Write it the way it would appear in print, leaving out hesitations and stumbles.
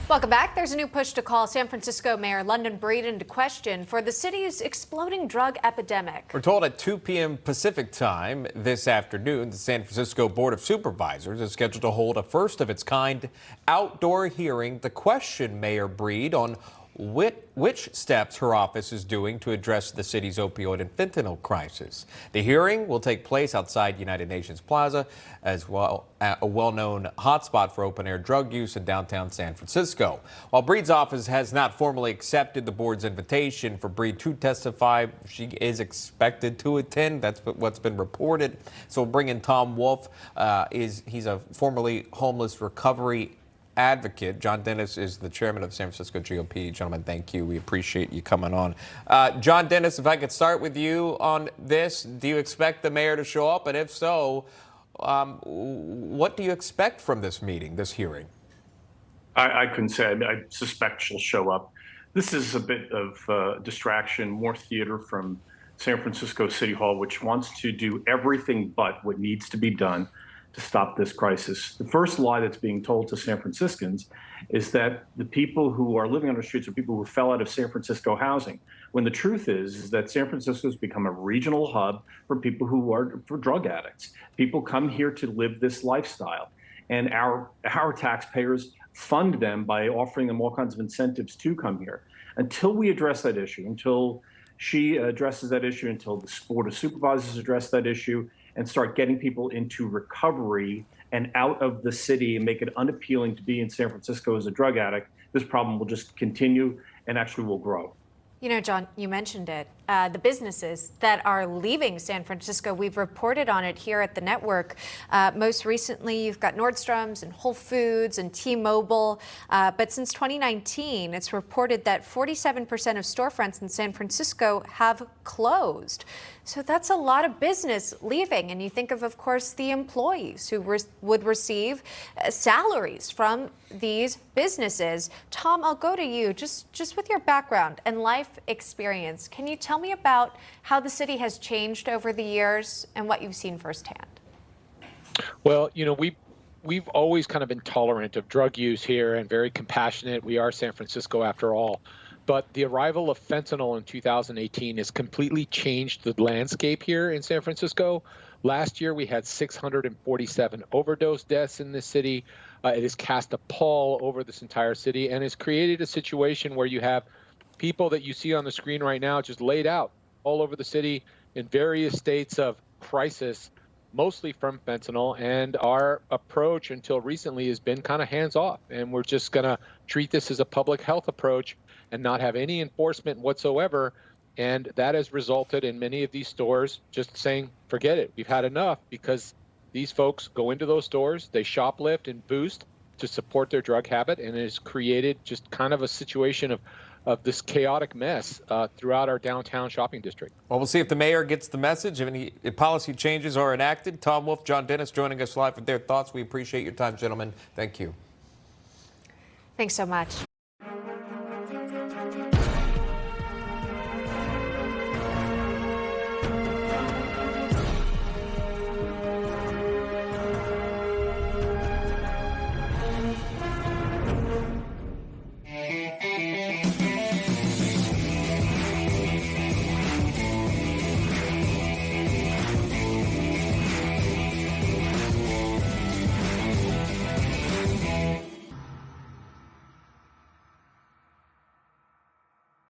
Welcome back. There's a new push to call San Francisco Mayor London Breed into question for the city's exploding drug epidemic. We're told at 2 p.m. Pacific time this afternoon, the San Francisco Board of Supervisors is scheduled to hold a first-of-its-kind outdoor hearing to question Mayor Breed on which steps her office is doing to address the city's opioid and fentanyl crisis. The hearing will take place outside United Nations Plaza, as well a well-known hotspot for open-air drug use in downtown San Francisco. While Breed's office has not formally accepted the board's invitation for Breed to testify, she is expected to attend. That's what's been reported. So we'll bring in Tom Wolf. He's a formerly homeless recovery advocate. John Dennis is the chairman of the San Francisco GOP. Gentlemen, thank you. We appreciate you coming on. John Dennis, if I could start with you on this, do you expect the mayor to show up? And if so, what do you expect from this meeting, this hearing? I couldn't say. I suspect she'll show up. This is a bit of distraction, more theater from San Francisco City Hall, which wants to do everything but what needs to be done to stop this crisis. The first lie that's being told to San Franciscans is that the people who are living on the streets are people who fell out of San Francisco housing, when the truth is that San Francisco has become a regional hub for people who are for drug addicts. People come here to live this lifestyle, and our taxpayers fund them by offering them all kinds of incentives to come here. Until we address that issue, until she addresses that issue, until the Board of Supervisors address that issue, and start getting people into recovery and out of the city and make it unappealing to be in San Francisco as a drug addict, this problem will just continue and actually will grow. You know, John, you mentioned it. The businesses that are leaving San Francisco, we've reported on it here at the network. Most recently, you've got Nordstrom's and Whole Foods and T-Mobile. But since 2019, it's reported that 47% of storefronts in San Francisco have closed. So that's a lot of business leaving. And you think of course, the employees who would receive salaries from these businesses. Tom, I'll go to you. Just with your background and life experience, can you tell me about how the city has changed over the years and what you've seen firsthand? Well, you know, we've always kind of been tolerant of drug use here and very compassionate. We are San Francisco after all. But the arrival of fentanyl in 2018 has completely changed the landscape here in San Francisco. Last year, we had 647 overdose deaths in this city. It has cast a pall over this entire city and has created a situation where you have people that you see on the screen right now just laid out all over the city in various states of crisis, mostly from fentanyl. And our approach until recently has been kind of hands off. And we're just going to treat this as a public health approach and not have any enforcement whatsoever. And that has resulted in many of these stores just saying, forget it, we've had enough, because these folks go into those stores, they shoplift and boost to support their drug habit, and it has created just kind of a situation of this chaotic mess throughout our downtown shopping district. Well, we'll see if the mayor gets the message, if any policy changes are enacted. Tom Wolf, John Dennis joining us live with their thoughts. We appreciate your time, gentlemen. Thank you. Thanks so much.